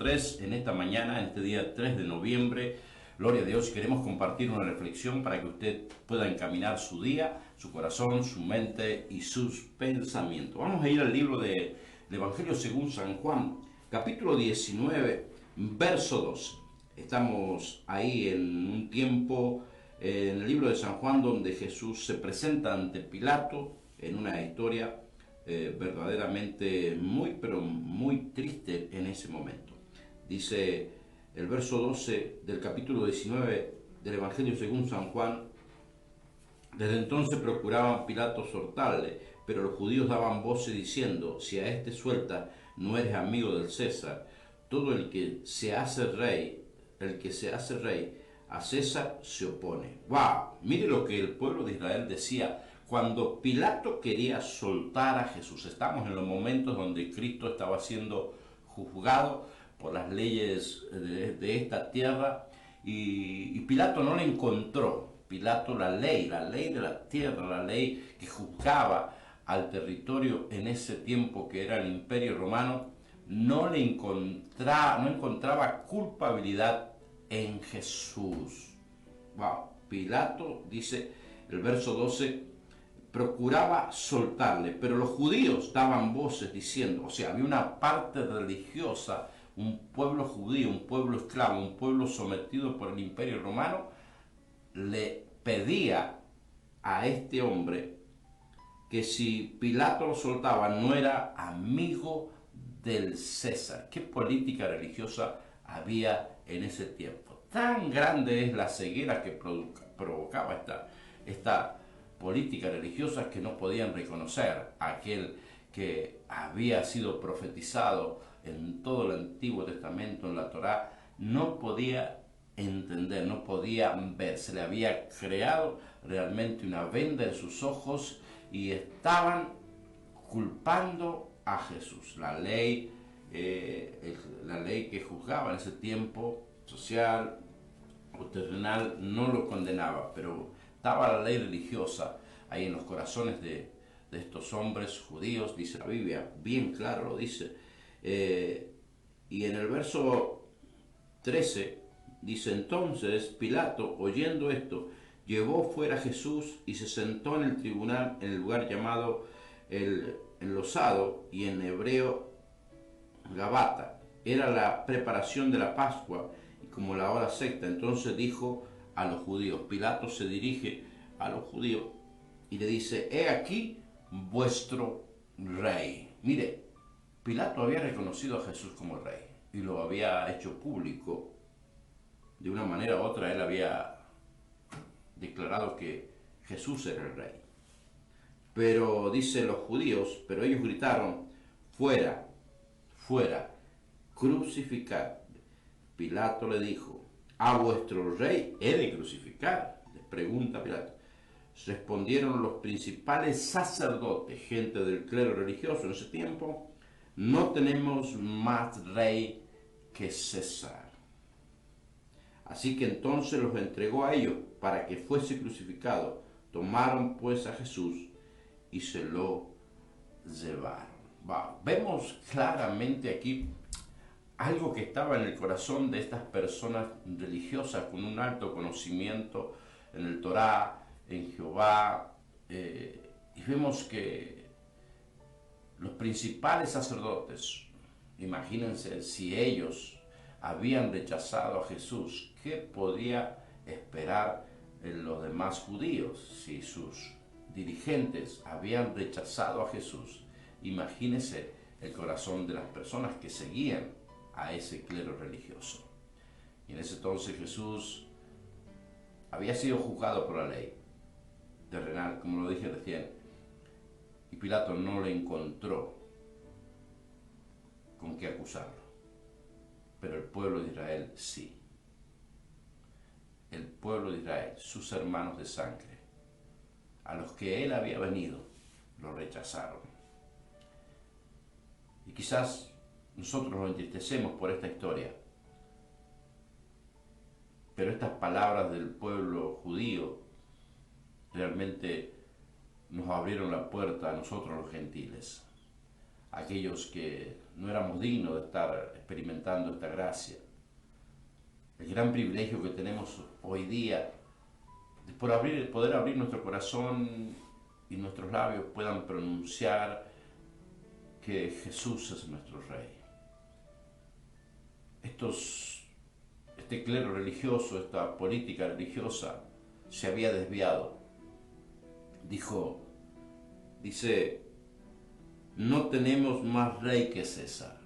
3 en esta mañana, en este día 3 de noviembre. Gloria a Dios, queremos compartir una reflexión para que usted pueda encaminar su día, su corazón, su mente y sus pensamientos. Vamos a ir al libro del Evangelio según San Juan, capítulo 19, verso 12. Estamos ahí en un tiempo, en el libro de San Juan, donde Jesús se presenta ante Pilato en una historia verdaderamente pero muy triste en ese momento. Dice el verso 12 del capítulo 19 del Evangelio según San Juan: desde entonces procuraban Pilato soltarle, pero los judíos daban voces diciendo: si a este suelta, no eres amigo del César. Todo el que se hace rey, a César se opone. ¡Wow! Mire lo que el pueblo de Israel decía cuando Pilato quería soltar a Jesús. Estamos en los momentos donde Cristo estaba siendo juzgado por las leyes de esta tierra y Pilato no le encontró. Pilato, la ley de la tierra, la ley que juzgaba al territorio en ese tiempo que era el Imperio Romano, no encontraba culpabilidad en Jesús. Wow. Pilato, dice el verso 12, procuraba soltarle, pero los judíos daban voces diciendo, o sea, había una parte religiosa, un pueblo judío, un pueblo esclavo, un pueblo sometido por el Imperio Romano, le pedía a este hombre que si Pilato lo soltaba no era amigo del César. ¿Qué política religiosa había en ese tiempo? Tan grande es la ceguera que provocaba esta política religiosa que no podían reconocer a aquel que había sido profetizado en todo el Antiguo Testamento, en la Torá. No podía entender, no podía ver, se le había creado realmente una venda en sus ojos y estaban culpando a Jesús. La ley que juzgaba en ese tiempo, social o terrenal, no lo condenaba, pero estaba la ley religiosa ahí en los corazones de estos hombres judíos, dice la Biblia, bien claro lo dice. Y en el verso 13 dice: entonces Pilato, oyendo esto, llevó fuera a Jesús y se sentó en el tribunal en el lugar llamado el Enlosado, y en hebreo Gabata. Era la preparación de la Pascua y como la hora sexta. Entonces dijo a los judíos, Pilato se dirige a los judíos y le dice: he aquí vuestro rey. Mire, Pilato había reconocido a Jesús como rey y lo había hecho público. De una manera u otra él había declarado que Jesús era el rey. Pero dice los judíos, pero ellos gritaron: fuera, fuera, crucificad. Pilato le dijo: ¿a vuestro rey he de crucificar?, les pregunta Pilato. Respondieron los principales sacerdotes, gente del clero religioso en ese tiempo: no tenemos más rey que César. Así que entonces los entregó a ellos para que fuese crucificado. Tomaron pues a Jesús y se lo llevaron. Vemos claramente aquí algo que estaba en el corazón de estas personas religiosas con un alto conocimiento en el Torá, en Jehová, y vemos que los principales sacerdotes, imagínense, si ellos habían rechazado a Jesús, ¿qué podía esperar en los demás judíos? Si sus dirigentes habían rechazado a Jesús, imagínense el corazón de las personas que seguían a ese clero religioso. Y en ese entonces Jesús había sido juzgado por la ley terrenal, como lo dije recién, y Pilato no le encontró con qué acusarlo. Pero el pueblo de Israel sí. El pueblo de Israel, sus hermanos de sangre, a los que él había venido, lo rechazaron. Y quizás nosotros nos entristecemos por esta historia, pero estas palabras del pueblo judío realmente nos abrieron la puerta a nosotros los gentiles, aquellos que no éramos dignos de estar experimentando esta gracia. El gran privilegio que tenemos hoy día de poder abrir nuestro corazón y nuestros labios puedan pronunciar que Jesús es nuestro Rey. Este clero religioso, esta política religiosa se había desviado. Dice, no tenemos más rey que César.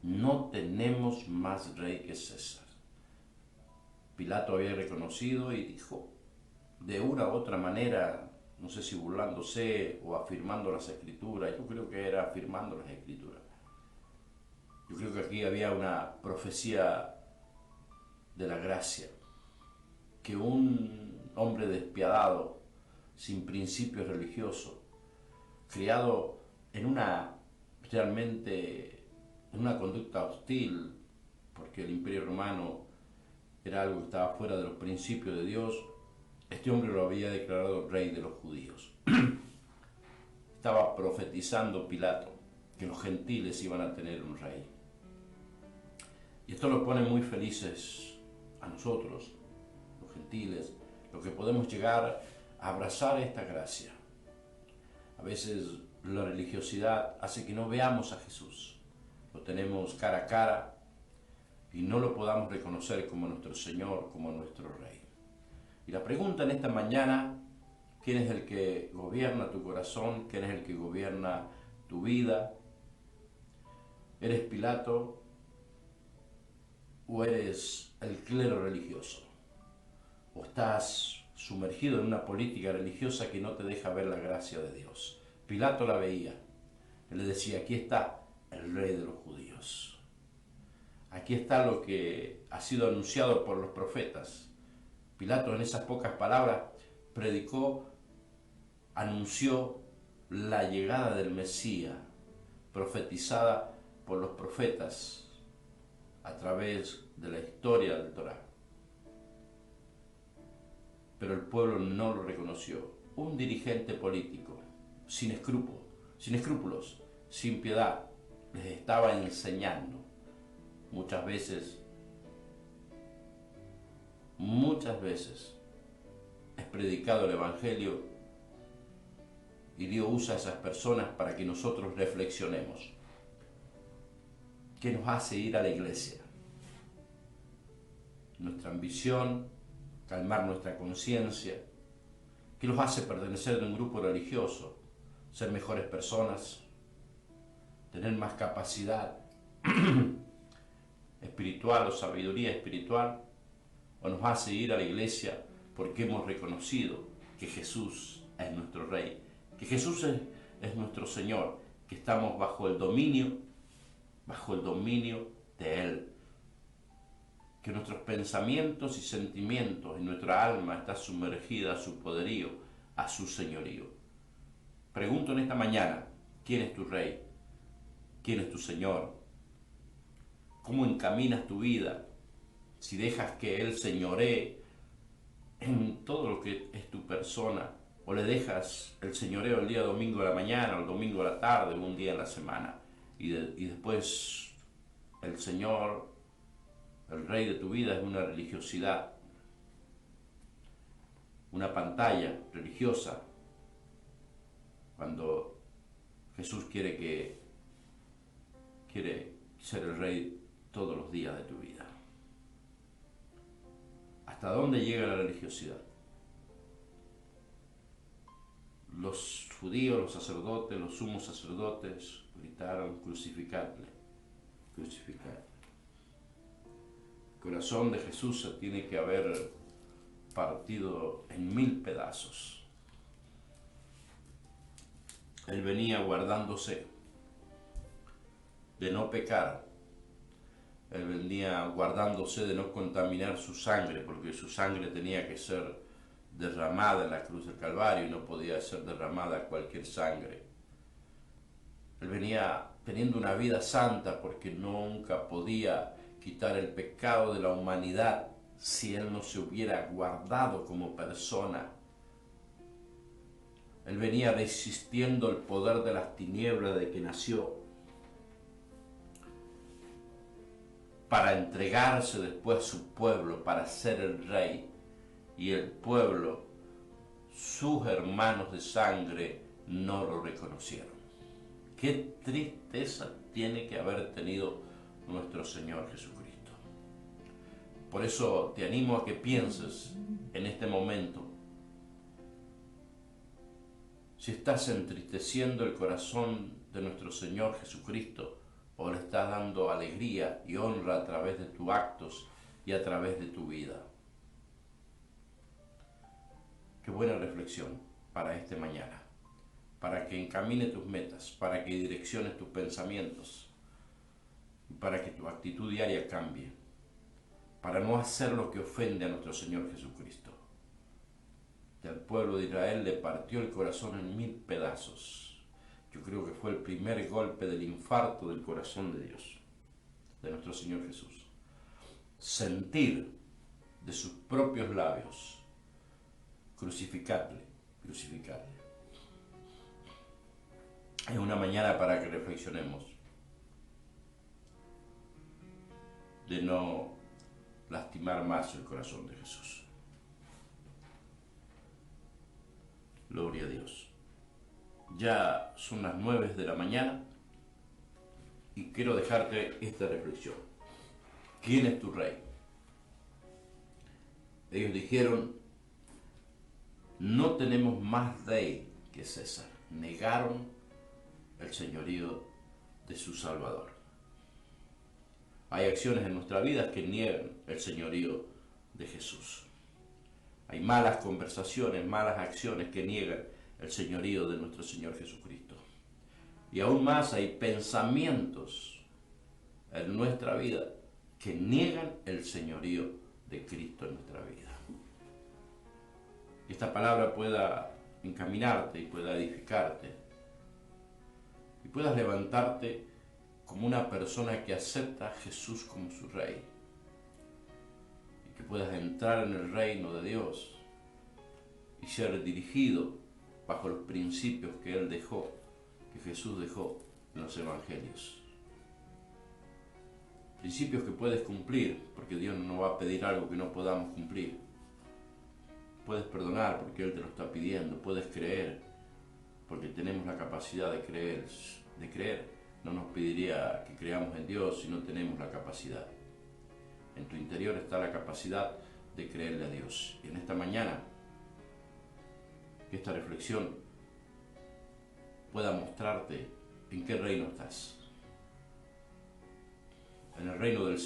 No tenemos más rey que César. Pilato había reconocido y dijo, de una u otra manera, no sé si burlándose o afirmando las Escrituras, yo creo que era afirmando las Escrituras. Yo creo que aquí había una profecía de la gracia, que un hombre despiadado, sin principios religiosos, criado en una conducta hostil, porque el Imperio Romano era algo que estaba fuera de los principios de Dios, este hombre lo había declarado rey de los judíos. Estaba profetizando Pilato que los gentiles iban a tener un rey. Y esto nos pone muy felices a nosotros, los gentiles, los que podemos llegar a abrazar esta gracia. A veces la religiosidad hace que no veamos a Jesús. Lo tenemos cara a cara y no lo podamos reconocer como nuestro Señor, como nuestro Rey. Y la pregunta en esta mañana, ¿quién es el que gobierna tu corazón? ¿Quién es el que gobierna tu vida? ¿Eres Pilato o eres el clero religioso? ¿O estás sumergido en una política religiosa que no te deja ver la gracia de Dios? Pilato la veía. Él le decía, aquí está el Rey de los judíos. Aquí está lo que ha sido anunciado por los profetas. Pilato en esas pocas palabras anunció la llegada del Mesías, profetizada por los profetas a través de la historia del Torá. Pero el pueblo no lo reconoció. Un dirigente político, sin escrúpulos, sin piedad, les estaba enseñando. Muchas veces es predicado el Evangelio y Dios usa a esas personas para que nosotros reflexionemos. ¿Qué nos hace ir a la iglesia? Nuestra ambición, calmar nuestra conciencia. ¿Qué nos hace pertenecer de un grupo religioso? Ser mejores personas, tener más capacidad espiritual o sabiduría espiritual, o nos hace ir a la iglesia porque hemos reconocido que Jesús es nuestro Rey, que Jesús es nuestro Señor, que estamos bajo el dominio de Él, que nuestros pensamientos y sentimientos y nuestra alma está sumergida a su poderío, a su señorío. Pregunto en esta mañana, ¿quién es tu Rey? ¿Quién es tu Señor? ¿Cómo encaminas tu vida? Si dejas que Él señoree en todo lo que es tu persona, o le dejas el señoreo el día domingo a la mañana, o el domingo a la tarde, o un día en la semana, y después el Señor, el Rey de tu vida, es una religiosidad, una pantalla religiosa, cuando Jesús quiere ser el Rey todos los días de tu vida. ¿Hasta dónde llega la religiosidad? Los judíos, los sacerdotes, los sumos sacerdotes gritaron, crucificadle, crucificadle. El corazón de Jesús se tiene que haber partido en 1000 pedazos. Él venía guardándose de no pecar. Él venía guardándose de no contaminar su sangre, porque su sangre tenía que ser derramada en la cruz del Calvario y no podía ser derramada cualquier sangre. Él venía teniendo una vida santa porque nunca podía quitar el pecado de la humanidad si Él no se hubiera guardado como persona. Él venía resistiendo el poder de las tinieblas de que nació, para entregarse después a su pueblo, para ser el rey. Y el pueblo, sus hermanos de sangre, no lo reconocieron. Qué tristeza tiene que haber tenido nuestro Señor Jesucristo. Por eso te animo a que pienses en este momento si estás entristeciendo el corazón de nuestro Señor Jesucristo o le estás dando alegría y honra a través de tus actos y a través de tu vida. Qué buena reflexión para este mañana, para que encamine tus metas, para que direcciones tus pensamientos, para que tu actitud diaria cambie, para no hacer lo que ofende a nuestro Señor Jesucristo. Y al pueblo de Israel le partió el corazón en 1000 pedazos. Yo creo que fue el primer golpe del infarto del corazón de Dios, de nuestro Señor Jesús. Sentir de sus propios labios: crucificadle, crucificadle. Es una mañana para que reflexionemos de no lastimar más el corazón de Jesús. Gloria a Dios. Ya son las 9 de la mañana y quiero dejarte esta reflexión. ¿Quién es tu rey? Ellos dijeron: no tenemos más rey que César. Negaron el señorío de su Salvador. Hay acciones en nuestra vida que niegan el señorío de Jesús. Hay malas conversaciones, malas acciones que niegan el señorío de nuestro Señor Jesucristo. Y aún más hay pensamientos en nuestra vida que niegan el señorío de Cristo en nuestra vida. Que esta palabra pueda encaminarte y pueda edificarte y puedas levantarte como una persona que acepta a Jesús como su Rey, y que puedas entrar en el reino de Dios y ser dirigido bajo los principios que Él dejó, que Jesús dejó en los Evangelios. Principios que puedes cumplir, porque Dios no nos va a pedir algo que no podamos cumplir. Puedes perdonar porque Él te lo está pidiendo, puedes creer porque tenemos la capacidad de creer. No nos pediría que creamos en Dios si no tenemos la capacidad. En tu interior está la capacidad de creerle a Dios. Y en esta mañana, que esta reflexión pueda mostrarte en qué reino estás. En el reino del